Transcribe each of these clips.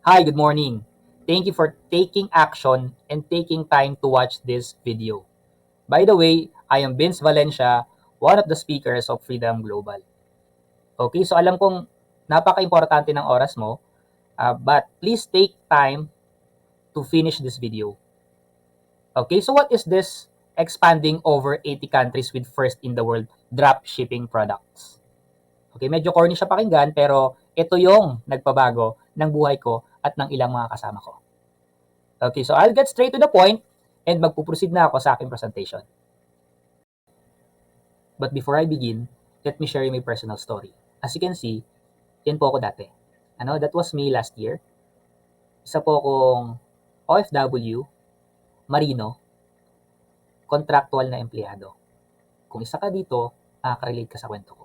Hi, good morning. Thank you for taking action and taking time to watch this video. By the way, I am Vince Valencia, one of the speakers of Freedom Global. Okay, so alam kong napaka-importante ng oras mo, but please take time to finish this video. Okay, so what is this expanding over 80 countries with first in the world drop shipping products? Okay, medyo corny siya pakinggan pero ito yung nagpabago ng buhay ko at ng ilang mga kasama ko. Okay, so I'll get straight to the point and magpuproceed na ako sa aking presentation. But before I begin, let me share you my personal story. As you can see, yan po ako dati. That was me last year. Isa po akong OFW, Marino, contractual na empleyado. Kung isa ka dito, relate ka sa kwento ko.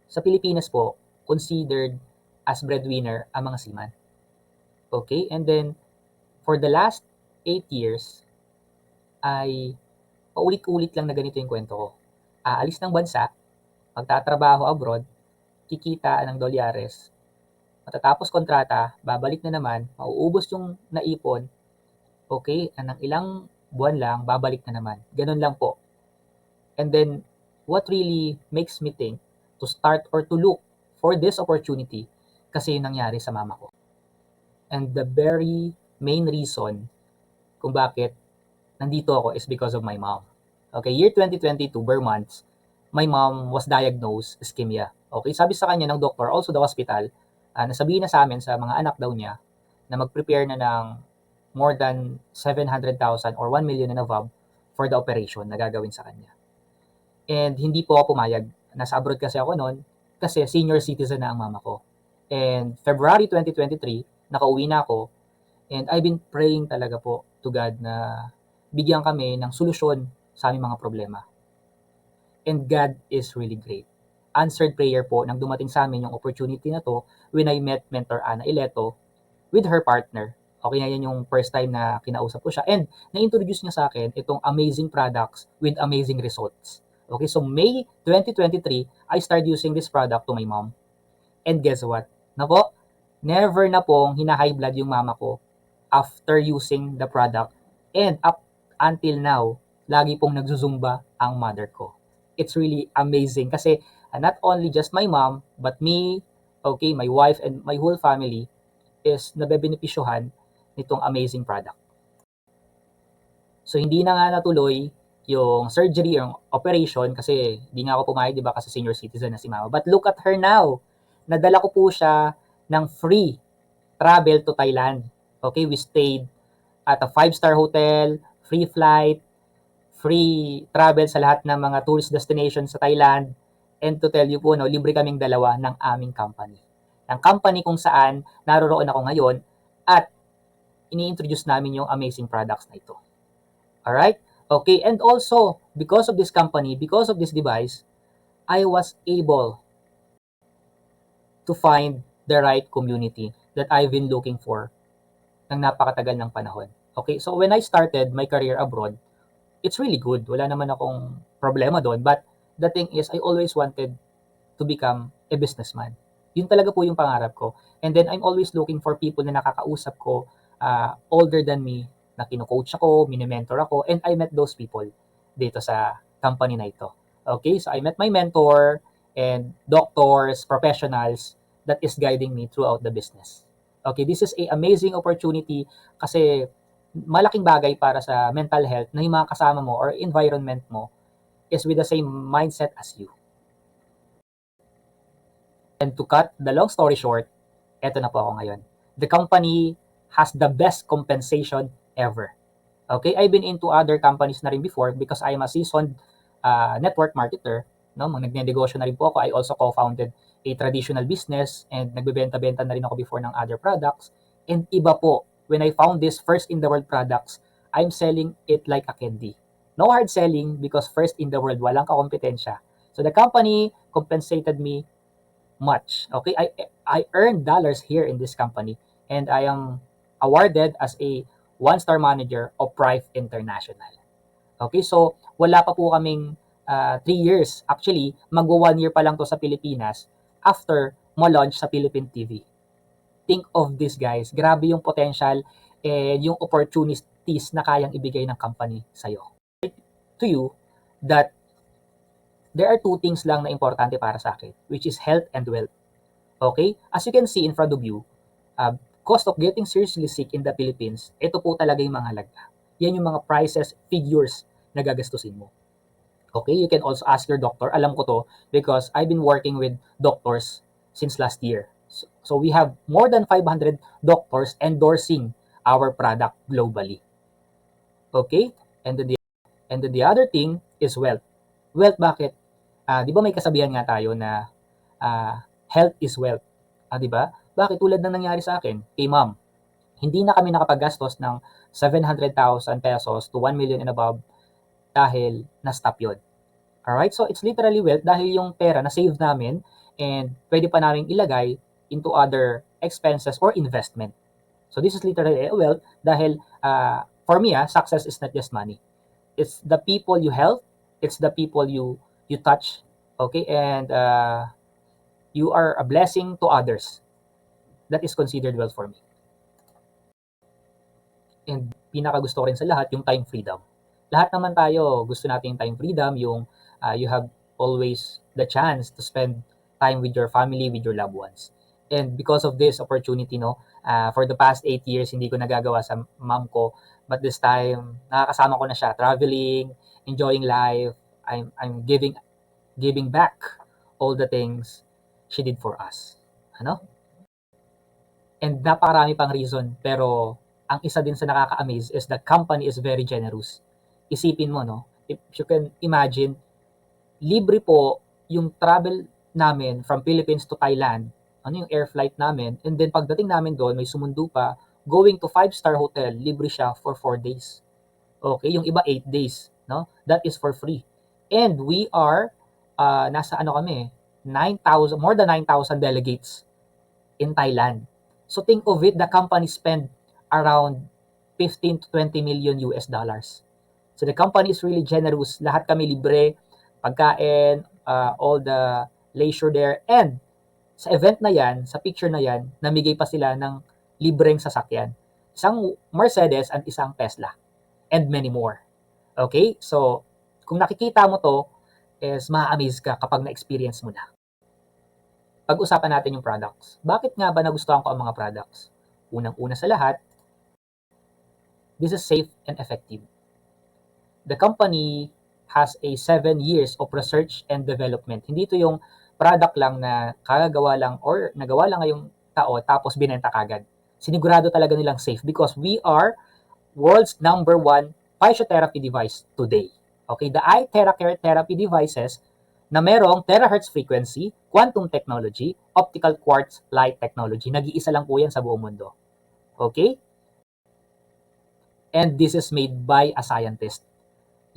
Sa Pilipinas po, considered as breadwinner ang mga seaman. Okay, and then for the last 8 years, ay paulit-ulit lang na ganito yung kwento ko. Aalis ng bansa, magtatrabaho abroad, kikita ng dolyares, matatapos kontrata, babalik na naman, mauubos yung naipon, okay, ng ilang buwan lang, babalik na naman. Ganun lang po. And then, what really makes me think to start or to look for this opportunity kasi yung nangyari sa mama ko. And the very main reason kung bakit nandito ako is because of my mom. Okay, year 2022, bare months, my mom was diagnosed ischemia. Okay, sabi sa kanya ng doctor, also the hospital, nasabihin na sa amin sa mga anak daw niya na mag-prepare na ng more than 700,000 or 1 million and above for the operation na gagawin sa kanya. And hindi po ako pumayag. Nasa abroad kasi ako noon kasi senior citizen na ang mama ko. And February 2023, nakauwi na ako and I've been praying talaga po to God na bigyan kami ng solusyon sa aming mga problema. And God is really great. Answered prayer po nang dumating sa amin yung opportunity na to when I met Mentor Ana Ileto with her partner. Okay na yan yung first time na kinausap ko siya. And na-introduce niya sa akin itong amazing products with amazing results. Okay, so May 2023, I started using this product to my mom. And guess what? Never na pong hina-high blood yung mama ko after using the product. And up until now, lagi pong nagzuzumba ang mother ko. It's really amazing kasi not only just my mom, but me, okay, my wife and my whole family is nabebenepisyohan nitong amazing product. So hindi na nga natuloy yung surgery or operation kasi hindi nga ako pumayag, di ba, kasi senior citizen na si mama. But look at her now. Nadala ko po siya ng free travel to Thailand. Okay, we stayed at a 5-star hotel, free flight, free travel sa lahat ng mga tourist destination sa Thailand. And to tell you po, libre kaming dalawa ng aming company. Ng company kung saan naroroon ako ngayon at ini-introduce namin yung amazing products na ito. Alright? Okay, and also, because of this company, because of this device, I was able to find the right community that I've been looking for ng napakatagal ng panahon. Okay, so when I started my career abroad, it's really good. Wala naman akong problema doon. But the thing is, I always wanted to become a businessman. Yun talaga po yung pangarap ko. And then I'm always looking for people na nakakausap ko, older than me, na kino-coach ako, mini-mentor ako, and I met those people dito sa company na ito. Okay, so I met my mentor and doctors, professionals that is guiding me throughout the business. Okay, this is a amazing opportunity kasi malaking bagay para sa mental health na yung mga kasama mo or environment mo is with the same mindset as you. And to cut the long story short, eto na po ako ngayon. The company has the best compensation ever. Okay, I've been into other companies na rin before because I am a seasoned network marketer. Nagnegosyo na rin po ako. I also co-founded a traditional business and nagbebenta-benta na rin ako before ng other products. And iba po, when I found this first in the world products, I'm selling it like a candy. No hard selling because first in the world, walang kakompetensya. So the company compensated me much. Okay, I earned dollars here in this company and I am awarded as a 1-star manager of Prive International. Okay, so wala pa po kaming 3 years. Actually, magwa 1 year pa lang to sa Pilipinas after mo-launch sa Philippine TV. Think of this, guys. Grabe yung potential and yung opportunities na kayang ibigay ng company sa'yo. To you that there are two things lang na importante para sa akin, which is health and wealth. Okay? As you can see in front of you, cost of getting seriously sick in the Philippines, ito po talaga yung mga halaga. Yan yung mga prices, figures na gagastusin mo. Okay? You can also ask your doctor. Alam ko to because I've been working with doctors since last year. So we have more than 500 doctors endorsing our product globally. Okay? And then the other thing is wealth. Wealth, bakit? Di ba may kasabihan nga tayo na health is wealth? Di ba? Bakit? Tulad ng nangyari sa akin, kay ma'am, hindi na kami nakapaggastos ng 700,000 pesos to 1 million and above dahil na-stop yun. Alright? So, it's literally wealth dahil yung pera na save namin and pwede pa namin ilagay into other expenses or investment. So, this is literally wealth dahil for me, success is not just money. It's the people you help, it's the people you touch, okay? And you are a blessing to others. That is considered wealth for me. And pinaka gusto ko rin sa lahat, yung time freedom. Lahat naman tayo, gusto natin yung time freedom, yung you have always the chance to spend time with your family, with your loved ones. And because of this opportunity, for the past 8 years, hindi ko nagagawa sa mom ko. But this time, nakakasama ko na siya, traveling, enjoying life. I'm giving back all the things she did for us. Ano? And napakarami pang reason, pero ang isa din sa nakaka-amaze is the company is very generous. Isipin mo, if you can imagine, libre po yung travel namin from Philippines to Thailand, yung air flight namin, and then pagdating namin doon, may sumundo pa, going to 5-star hotel, libre siya for 4 days. Okay, yung iba 8 days, That is for free. And we are, nasa kami, 9,000, more than 9,000 delegates in Thailand. So think of it, the company spent around 15 to 20 million US dollars. So the company is really generous. Lahat kami libre, pagkain, all the leisure there. And sa event na yan, sa picture na yan, namigay pa sila ng libreng sasakyan. Isang Mercedes at isang Tesla. And many more. Okay? So, kung nakikita mo to, is ma-amaze ka kapag na-experience mo na. Pag-usapan natin yung products. Bakit nga ba nagustuhan ko ang mga products? Unang-una sa lahat, this is safe and effective. The company has a 7 years of research and development. Hindi ito yung product lang na kagagawa lang or nagawa lang ngayong tao tapos binenta kagad. Sinigurado talaga nilang safe because we are world's number 1 physiotherapy device today. Okay, the eye therapy devices na merong terahertz frequency, quantum technology, optical quartz light technology. Nag-iisa lang po yan sa buong mundo. Okay? And this is made by a scientist.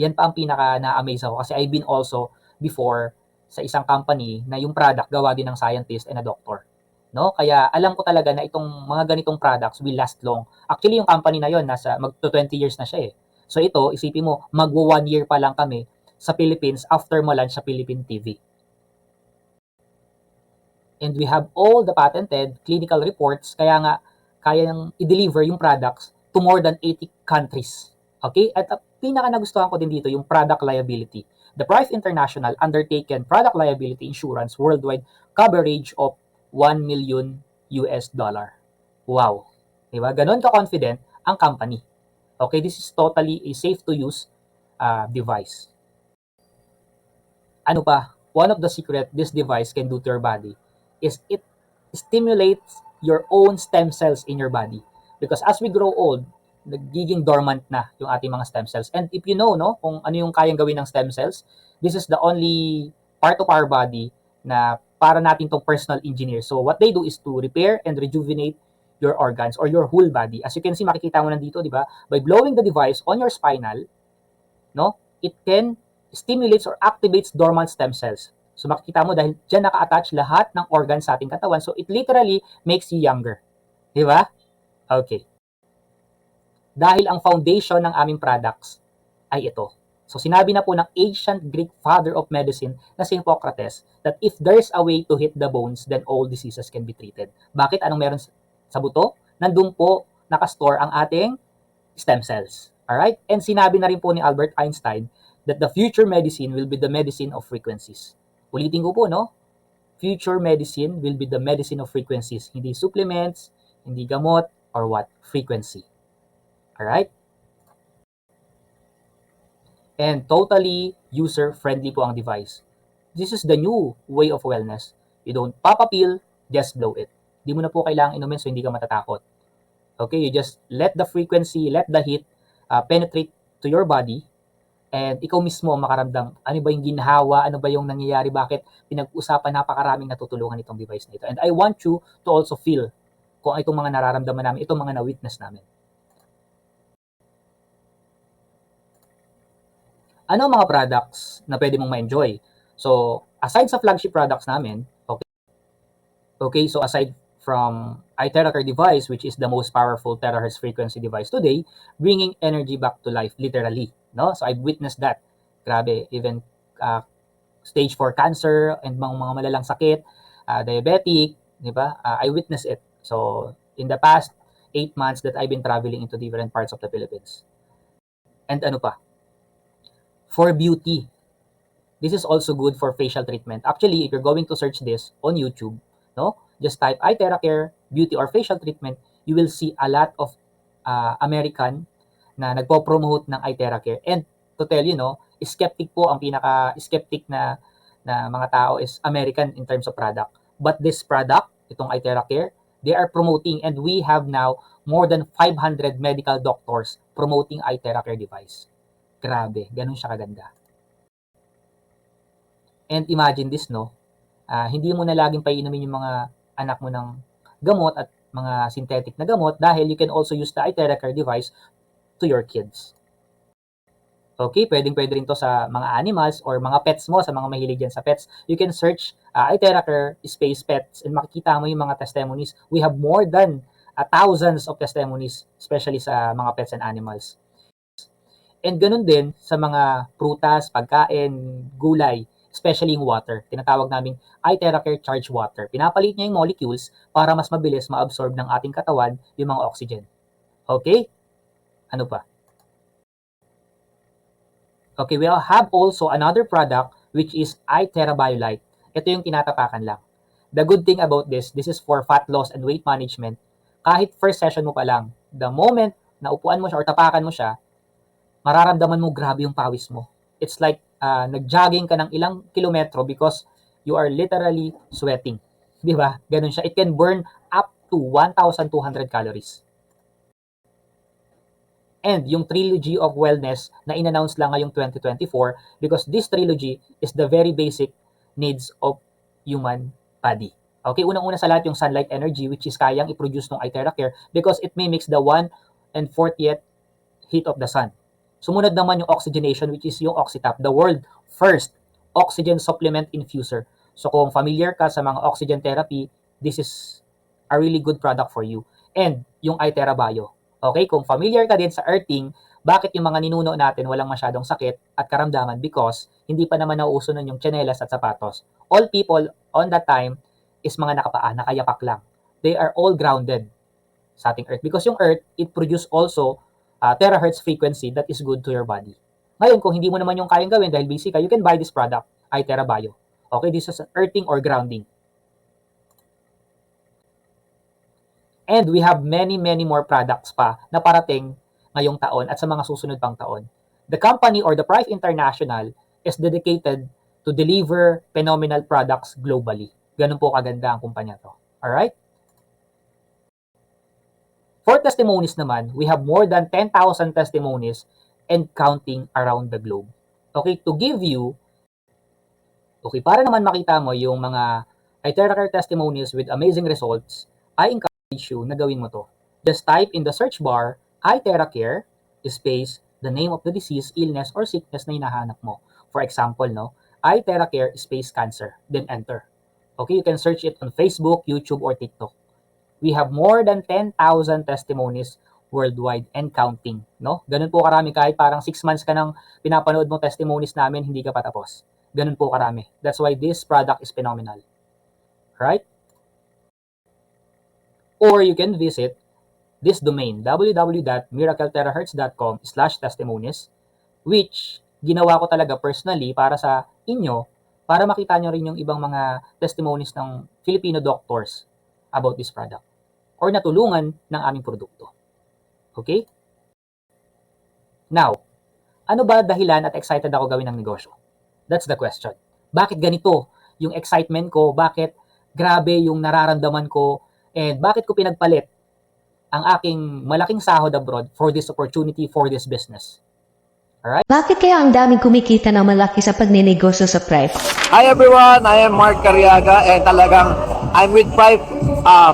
Yan pa ang pinaka na-amaze ako kasi I've been also before sa isang company na yung product gawa din ng scientist and a doctor. Kaya alam ko talaga na itong mga ganitong products will last long. Actually, yung company na yon nasa magto 20 years na siya eh. So ito, isipin mo, magwa 1 year pa lang kami sa Philippines after mo-launch sa Philippine TV. And we have all the patented clinical reports, kaya nga kaya nang i-deliver yung products to more than 80 countries. Okay? At pinaka nagustuhan ko din dito yung product liability. The Price International undertaken product liability insurance worldwide coverage of 1 million US dollar. Wow. Diba? Ganon ka-confident ang company. Okay, this is totally a safe to use device. Ano pa? One of the secret this device can do to your body is it stimulates your own stem cells in your body. Because as we grow old, nagiging dormant na yung ating mga stem cells. And if you know, kung ano yung kayang gawin ng stem cells, this is the only part of our body na para natin tong personal engineer. So what they do is to repair and rejuvenate your organs or your whole body. As you can see, makikita mo nandito, di ba? By blowing the device on your spinal, it can stimulates or activates dormant stem cells. So makikita mo dahil dyan naka-attach lahat ng organs sa ating katawan. So it literally makes you younger. Di ba? Okay. Dahil ang foundation ng aming products ay ito. So sinabi na po ng ancient Greek father of medicine na si Hippocrates that if there's a way to hit the bones, then all diseases can be treated. Bakit? Anong meron sa buto? Nandun po nakastore ang ating stem cells. Alright? And sinabi na rin po ni Albert Einstein that the future medicine will be the medicine of frequencies. Ulitin ko po, no? Future medicine will be the medicine of frequencies. Hindi supplements, hindi gamot, or what? Frequency. Alright? And totally user-friendly po ang device. This is the new way of wellness. You don't pop a pill, just blow it. Di mo na po kailangang inumin so hindi ka matatakot. Okay, you just let the frequency, let the heat penetrate to your body and ikaw mismo makaramdam ano ba yung ginhawa, ano ba yung nangyayari, bakit pinag-usapan, napakaraming natutulungan itong device na ito. And I want you to also feel kung itong mga nararamdaman namin, itong mga na-witness namin. Ano ang mga products na pwede mong ma-enjoy? So, aside sa flagship products namin, okay, so aside from iTeracare device, which is the most powerful terahertz frequency device today, bringing energy back to life, literally, no? So I've witnessed that. Grabe, even stage 4 cancer and mga malalang sakit, diabetic, di ba? I witnessed it. So in the past 8 months that I've been traveling into different parts of the Philippines. And ano pa? For beauty. This is also good for facial treatment. Actually, if you're going to search this on YouTube, no, just type iTeracare beauty or facial treatment, you will see a lot of American na nagpo-promote ng iTeracare. And to tell you, no, skeptic po, ang pinaka-skeptic na mga tao is American in terms of product. But this product, itong iTeracare, they are promoting, and we have now more than 500 medical doctors promoting iTeracare device. Grabe, ganun siya kaganda. And imagine this, no? Hindi mo na laging painumin yung mga anak mo ng gamot at mga synthetic na gamot dahil you can also use the iTeracare device to your kids. Okay, pwedeng-pwede rin to sa mga animals or mga pets mo, sa mga mahilig yan sa pets. You can search iTeracare space pets and makikita mo yung mga testimonies. We have more than thousands of testimonies, especially sa mga pets and animals. And ganun din sa mga prutas, pagkain, gulay, especially yung water. Tinatawag namin iTeracare Charge Water. Pinapalit niya yung molecules para mas mabilis ma-absorb ng ating katawan yung mga oxygen. Okay? Ano pa? Okay, we have also another product which is iTeraBioLite. Ito yung tinatapakan lang. The good thing about this is for fat loss and weight management. Kahit first session mo pa lang, the moment na upuan mo siya or tapakan mo siya, mararamdaman mo grabe yung pawis mo. It's like nag-jogging ka ng ilang kilometro because you are literally sweating. Di ba? Ganun siya. It can burn up to 1,200 calories. And yung trilogy of wellness na in-announce lang ngayong 2024 because this trilogy is the very basic needs of human body. Okay, unang-una sa lahat yung sunlight energy which is kayang i-produce ng iTeracare because it mimics the 1/40th heat of the sun. Sumunod naman yung oxygenation which is yung OxyTap, the world first oxygen supplement infuser. So kung familiar ka sa mga oxygen therapy, this is a really good product for you. And yung iTeraBio. Okay, kung familiar ka din sa earthing, bakit yung mga ninuno natin walang masyadong sakit at karamdaman? Because hindi pa naman nauuso nun yung tsinelas at sapatos. All people on that time is mga nakapaa, nakayapak lang. They are all grounded sa ating earth. Because yung earth, it produce also terahertz frequency that is good to your body. Ngayon, kung hindi mo naman yung kayang gawin dahil busy ka, you can buy this product, iTeraBio. Okay, this is earthing or grounding. And we have many more products pa na parating ngayong taon at sa mga susunod pang taon. The company or the Price International is dedicated to deliver phenomenal products globally. Ganun po kaganda ang kumpanya to. Alright? For testimonies naman, we have more than 10,000 testimonies and counting around the globe. Okay, to give you, okay, para naman makita mo yung mga iTeracare testimonies with amazing results, I encourage you na gawin mo to. Just type in the search bar, iTeracare, space, the name of the disease, illness, or sickness na hinahanap mo. For example, no, iTeracare space cancer, then enter. Okay, you can search it on Facebook, YouTube, or TikTok. We have more than 10,000 testimonies worldwide and counting, no? Ganun po karami, kahit parang 6 months ka nang pinapanood mo testimonies namin, hindi ka pa tapos. Ganun po karami. That's why this product is phenomenal. Right? Or you can visit this domain, www.miracleterahertz.com/testimonies, which ginawa ko talaga personally para sa inyo, para makita nyo rin yung ibang mga testimonies ng Filipino doctors about this product or natulungan ng aming produkto. Okay? Now, ano ba dahilan at excited ako gawin ng negosyo? That's the question. Bakit ganito yung excitement ko? Bakit grabe yung nararamdaman ko? And bakit ko pinagpalit ang aking malaking sahod abroad for this opportunity, for this business? Alright? Bakit kaya ang daming kumikita ng malaki sa pagninegosyo sa Prive? Hi everyone, I am Mark Cariaga and talagang I'm with Prive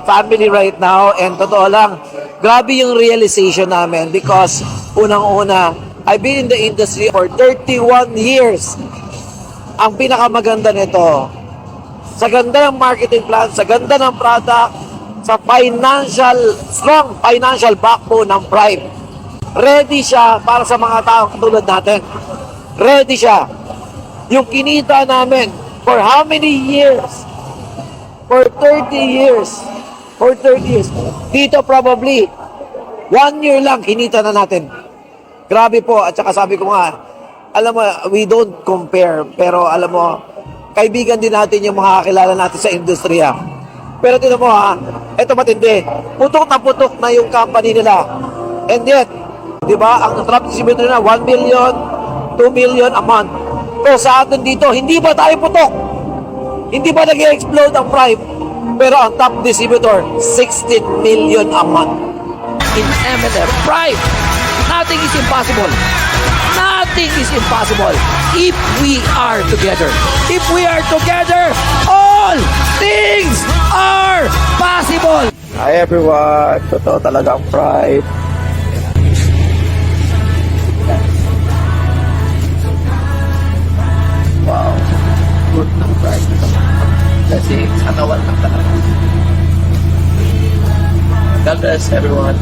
family right now and totoo lang, grabe yung realization namin because unang-una, I've been in the industry for 31 years. Ang pinakamaganda nito, sa ganda ng marketing plan, sa ganda ng product, sa strong financial backbone ng Prive. Ready siya para sa mga taong katulad natin. Ready siya. Yung kinita namin for how many years? For 30 years. For 30 years. Dito probably 1 year lang kinita na natin. Grabe po. At saka sabi ko nga, alam mo, we don't compare. Pero alam mo, kaibigan din natin yung mga kakilala natin sa industriya. Pero tinan mo ito matindi. Putok na yung company nila. And yet, di ba, ang trap distributor na 1 million, 2 million a month. Pero sa atin dito, hindi ba tayo putok? Hindi ba nag-explode ang Prive? Pero ang top distributor, 16 million a month. In MLM Prive, nothing is impossible. Nothing is impossible if we are together. If we are together, all things are possible. Hi everyone, totoo talaga ang Prive. Wow, good ng Prive. Kasi katawan ng talaga. God bless everyone.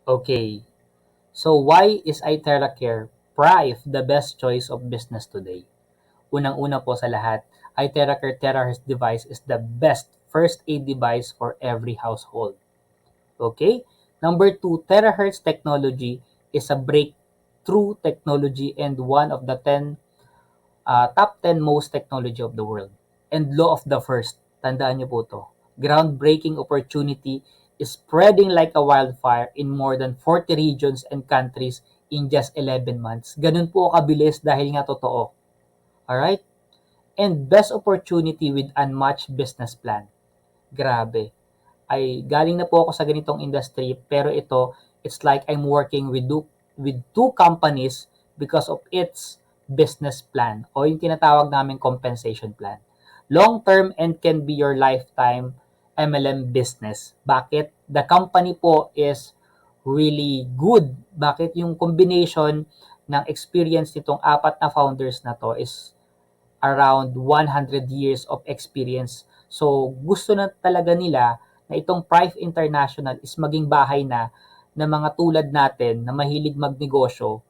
Okay. So why is iTeracare Prive the best choice of business today? Unang-una po sa lahat, iTeracare Terahertz device is the best first aid device for every household. Okay? Number 2, Terahertz technology is a breakthrough technology and one of the top 10 most technology of the world. And law of the first, tandaan niyo po to. Groundbreaking opportunity is spreading like a wildfire in more than 40 regions and countries in just 11 months. Ganun po kabilis dahil nga totoo. Alright? And best opportunity with unmatched business plan. Grabe. Ay galing na po ako sa ganitong industry, pero ito, it's like I'm working with two companies because of its business plan o yung tinatawag naming compensation plan. Long-term and can be your lifetime MLM business. Bakit? The company po is really good. Bakit? Yung combination ng experience nitong 4 na founders na to is around 100 years of experience. So, gusto na talaga nila na itong Prive International is maging bahay na ng mga tulad natin na mahilig magnegosyo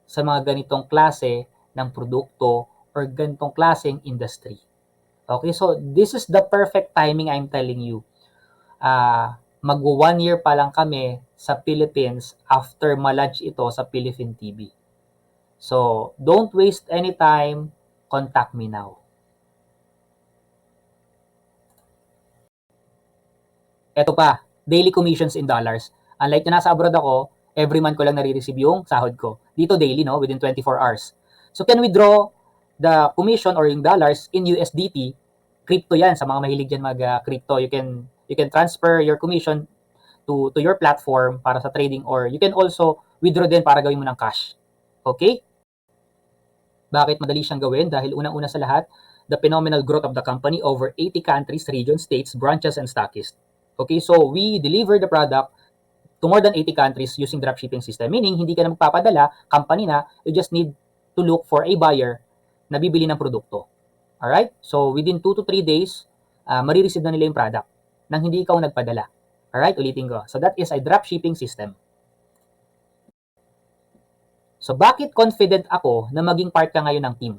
sa mga ganitong klase ng produkto or ganitong klaseng industry. Okay, so this is the perfect timing I'm telling you. Mag 1 year pa lang kami sa Philippines after ma-launch ito sa Philippine TV. So, don't waste any time. Contact me now. Ito pa, daily commissions in dollars. Unlike na nasa abroad ako, every month ko lang nare-receive yung sahod ko. Dito daily, no? Within 24 hours. So, can withdraw the commission or yung dollars in USDT. Crypto yan. Sa mga mahilig dyan mag-crypto, you can transfer your commission to your platform para sa trading, or you can also withdraw din para gawin mo ng cash. Okay? Bakit madali siyang gawin? Dahil unang-una sa lahat, the phenomenal growth of the company over 80 countries, regions, states, branches, and stockists. Okay, so we deliver the product to more than 80 countries using dropshipping system. Meaning, hindi ka na magpapadala, company na, you just need to look for a buyer na bibili ng produkto. Alright? So, within 2 to 3 days, marireceive na nila yung product nang hindi ikaw nagpadala. Alright? Ulitin ko. So, that is a dropshipping system. So, bakit confident ako na maging part ka ngayon ng team?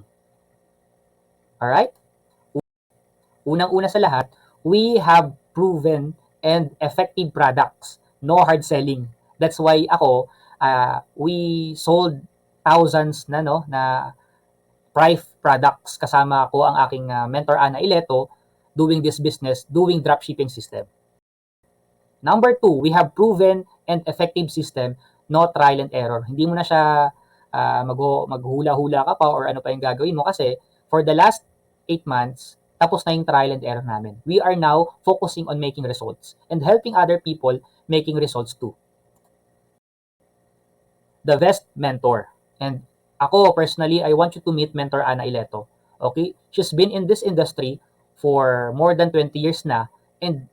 Alright? Unang-una sa lahat, we have proven and effective products. No hard selling. That's why ako, we sold thousands na Prive products kasama ko ang aking mentor Ana Ileto doing this business, doing dropshipping system. Number 2, we have proven and effective system, no trial and error. Hindi mo na siya maghula-hula ka pa or ano pa yung gagawin mo kasi for the last 8 months, tapos na yung trial and error namin. We are now focusing on making results and helping other people making results too. The best mentor. And ako, personally, I want you to meet Mentor Ana Ileto. Okay? She's been in this industry for more than 20 years na and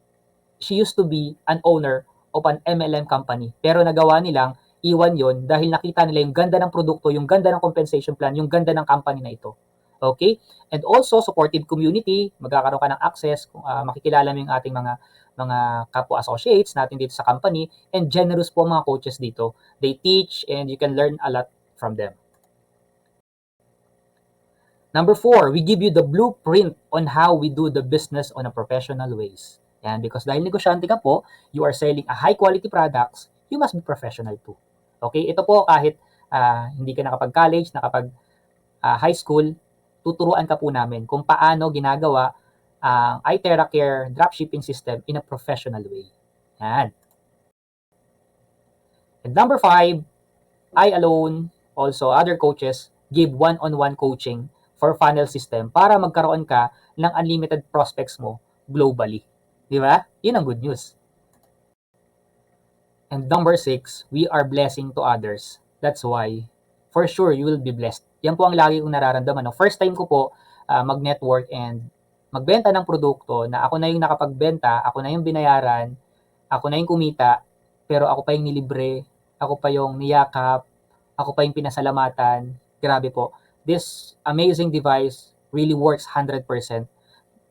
she used to be an owner of an MLM company. Pero nagawa nilang iwan yon dahil nakita nila yung ganda ng produkto, yung ganda ng compensation plan, yung ganda ng company na ito. Okay? And also, supportive community, magkakaroon ka ng access, makikilala mo yung ating mga kapwa associates natin dito sa company, and generous po mga coaches dito. They teach and you can learn a lot from them. Number 4, we give you the blueprint on how we do the business on a professional ways. Yan, because dahil negosyante ka po, you are selling a high quality products, you must be professional too. Okay, ito po kahit hindi ka nakapag-college, high school, tuturuan ka po namin kung paano ginagawa ang iTerracare dropshipping system in a professional way. Yan. And number 5, I alone, also other coaches, give one-on-one coaching for funnel system para magkaroon ka ng unlimited prospects mo globally. Di ba? Yun ang good news. And number 6, we are blessing to others. That's why, for sure, you will be blessed. Yan po ang lagi kong nararamdaman. No? First time ko po mag-network and magbenta ng produkto na ako na yung nakapagbenta, ako na yung binayaran, ako na yung kumita, pero ako pa yung nilibre, ako pa yung niyakap, ako pa yung pinasalamatan. Grabe po. This amazing device really works 100%.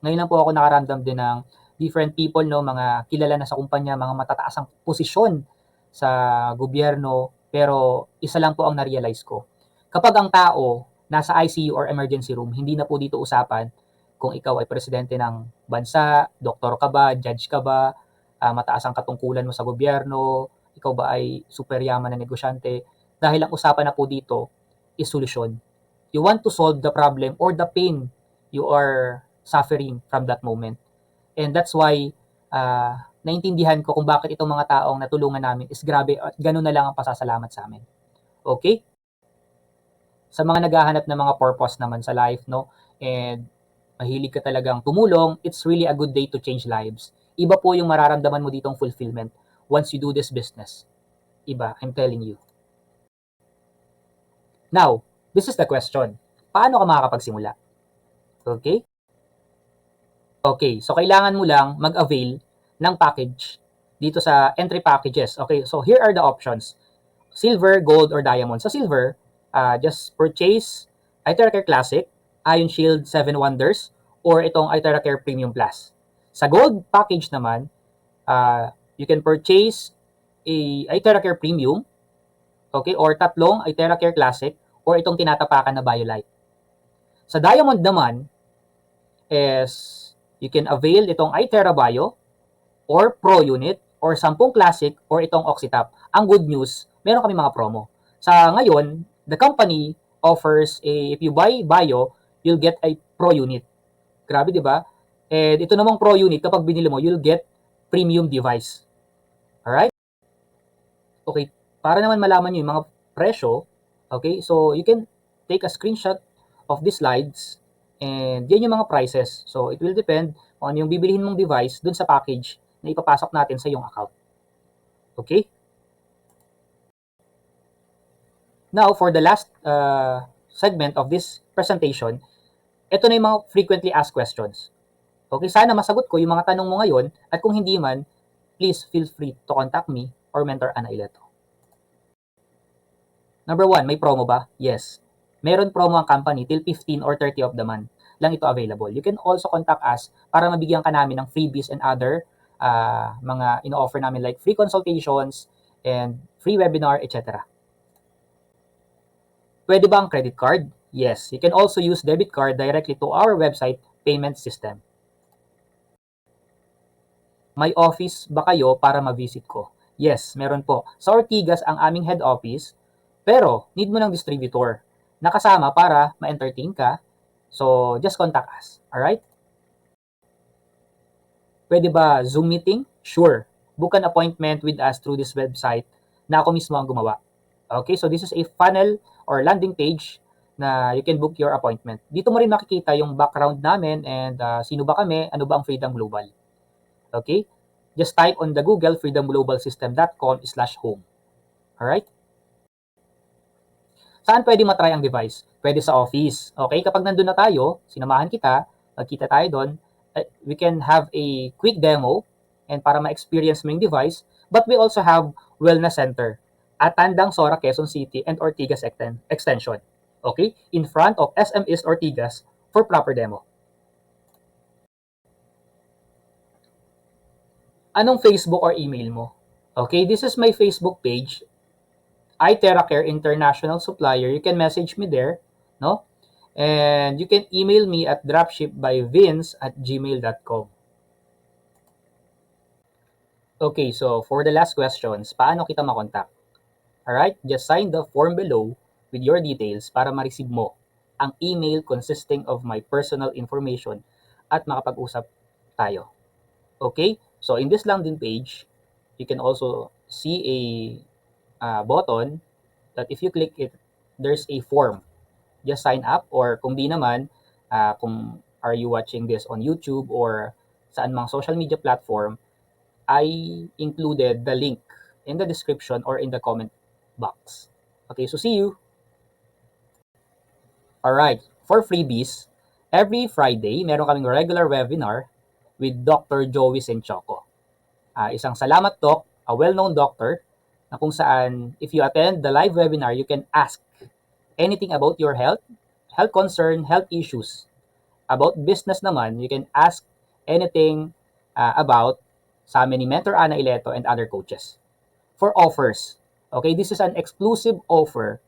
Ngayon lang po ako nakaramdam din ng different people, no, mga kilala na sa kumpanya, mga matataas ang posisyon sa gobyerno, pero isa lang po ang na-realize ko. Kapag ang tao nasa ICU or emergency room, hindi na po dito usapan kung ikaw ay presidente ng bansa, doktor ka ba, judge ka ba, mataas ang katungkulan mo sa gobyerno, ikaw ba ay super yaman na negosyante, dahil ang usapan na po dito is solusyon. You want to solve the problem or the pain you are suffering from that moment. And that's why naintindihan ko kung bakit itong mga taong natulungan namin is grabe at ganun na lang ang pasasalamat sa amin. Okay? Sa mga naghahanap ng mga purpose naman sa life, no? And mahilig ka talagang tumulong, it's really a good day to change lives. Iba po yung mararamdaman mo ditong fulfillment once you do this business. Iba, I'm telling you. Now, this is the question. Paano ka makakapagsimula? Okay? Okay, so kailangan mo lang mag-avail ng package dito sa entry packages. Okay, so here are the options. Silver, gold, or diamond. Sa silver, just purchase iTerracare Classic, Ion Shield 7 Wonders, or itong iTerracare Premium Plus. Sa gold package naman, you can purchase a iTerracare Premium, okay, or tatlong iTerracare Classic, or itong tinatapakan na BioLite. Sa diamond naman, is you can avail itong iTerra Bio, or Pro Unit, or 10 Classic, or itong Oxytap. Ang good news, meron kami mga promo. Sa ngayon, the company offers if you buy Bio, you'll get a Pro Unit. Grabe, di ba? And ito namang Pro Unit, kapag binili mo, you'll get premium device. Alright? Okay, para naman malaman nyo yung mga presyo, okay, so you can take a screenshot of these slides and yan yung mga prices. So it will depend on yung bibilihin mong device dun sa package na ipapasok natin sa iyong account. Okay? Now, for the last segment of this presentation, ito na yung mga frequently asked questions. Okay, sana masagot ko yung mga tanong mo ngayon at kung hindi man, please feel free to contact me or Mentor Ana Ileto. Number 1, may promo ba? Yes. Meron promo ang company till 15 or 30 of the month lang ito available. You can also contact us para mabigyan ka namin ng freebies and other mga ino-offer namin like free consultations and free webinar, etc. Pwede ba ang credit card? Yes, you can also use debit card directly to our website payment system. May office ba kayo para ma-visit ko? Yes, meron po. Sa Ortigas ang aming head office, pero need mo ng distributor na kasama para ma-entertain ka. So, just contact us. Alright? Pwede ba Zoom meeting? Sure. Book an appointment with us through this website na ako mismo ang gumawa. Okay, so this is a funnel or landing page na you can book your appointment. Dito mo rin makikita yung background namin and sino ba kami, ano ba ang Freedom Global. Okay? Just type on the Google freedomglobalsystem.com/home. Alright? Saan pwede matry ang device? Pwede sa office. Okay? Kapag nandun na tayo, sinamahan kita, magkita tayo doon, we can have a quick demo and para ma-experience mo yung device. But we also have wellness center at Tandang Sora, Quezon City and Ortigas Extension. Okay? In front of SM East Ortigas for proper demo. Anong Facebook or email mo? Okay, this is my Facebook page. iTerracare International Supplier. You can message me there, no? And you can email me at dropshipbyvince@gmail.com. Okay, so for the last questions, paano kita makontak? Alright, just sign the form below with your details para ma-receive mo ang email consisting of my personal information at makapag-usap tayo. Okay, so in this landing page, you can also see a button that if you click it, there's a form. Just sign up or kung di naman, kung are you watching this on YouTube or saan mang social media platform, I included the link in the description or in the comment box. Okay, so see you. Alright, for freebies, every Friday, meron kaming regular webinar with Dr. Joey Senchoco. Isang salamat doc, a well-known doctor, na kung saan, if you attend the live webinar, you can ask anything about your health concern, health issues. About business naman, you can ask anything about sa amin ni Mentor Ana Ileto and other coaches. For offers, okay, this is an exclusive offer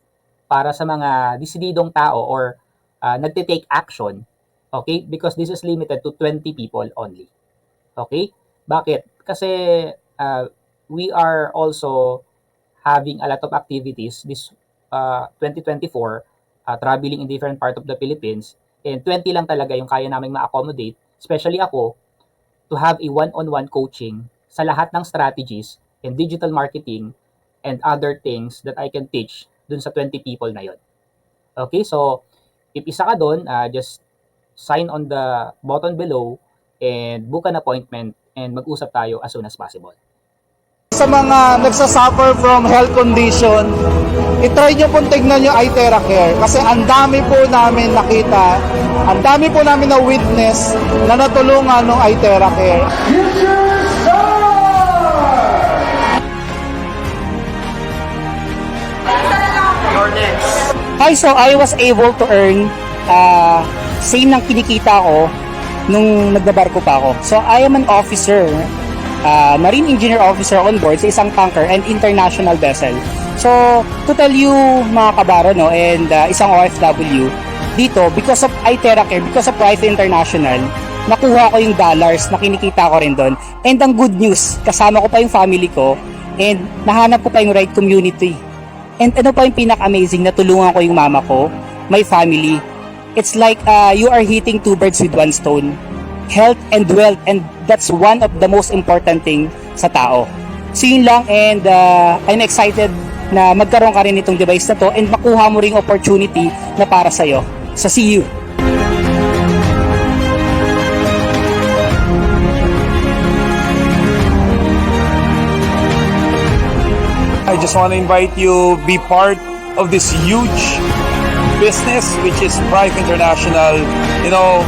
para sa mga desididong tao or nagte-take action, okay, because this is limited to 20 people only. Okay? Bakit? Kasi we are also having a lot of activities this 2024, traveling in different part of the Philippines, and 20 lang talaga yung kaya naming ma-accommodate, especially ako, to have a one-on-one coaching sa lahat ng strategies and digital marketing and other things that I can teach dun sa 20 people na yon. Okay, so if isa ka dun, just sign on the button below and book an appointment and mag-usap tayo as soon as possible. Sa mga nagsasuffer from health condition, itry nyo pong tignan yung iTerracare kasi ang dami po namin nakita, ang dami po namin na witness na natulungan ng iTerracare. Hi, so I was able to earn same ng kinikita ko nung nagbabarko pa ako. So I am an officer, marine engineer officer on board sa isang tanker and international vessel. So to tell you mga kabaro no, and isang OFW dito, because of iTerracare, because of Private International, nakuha ko yung dollars na kinikita ko rin doon. And ang good news, kasama ko pa yung family ko and nahanap ko pa yung right community. And ano pa yung pinaka-amazing, natulungan ko yung mama ko, my family. It's like you are hitting two birds with one stone. Health and wealth, and that's one of the most important thing sa tao. So yun lang, and I'm excited na magkaroon ka rin itong device na to and makuha mo ring opportunity na para sa'yo. So see you! I just want to invite you be part of this huge business which is Private International. You know,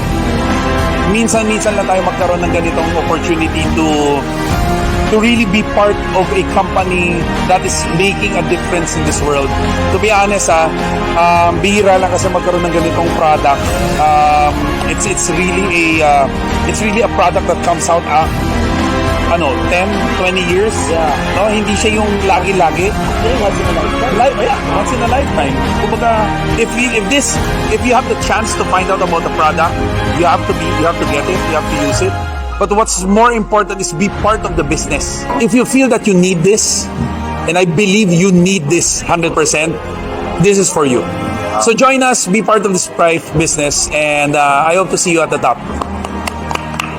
minsan-minsan lang tayo magkaroon ng ganitong opportunity to to really be part of a company that is making a difference in this world. To be honest, bihira lang kasi magkaroon ng ganitong product. It's really a product that comes out 10, 20 years. Yeah. No, hindi siya yung lagi-lagi. Once in a lifetime. Once in a lifetime. Kumbaga, if you have the chance to find out about the product, you have to get it, you have to use it. But what's more important is be part of the business. If you feel that you need this, and I believe you need this 100%, this is for you. So join us, be part of this Prive business, and I hope to see you at the top.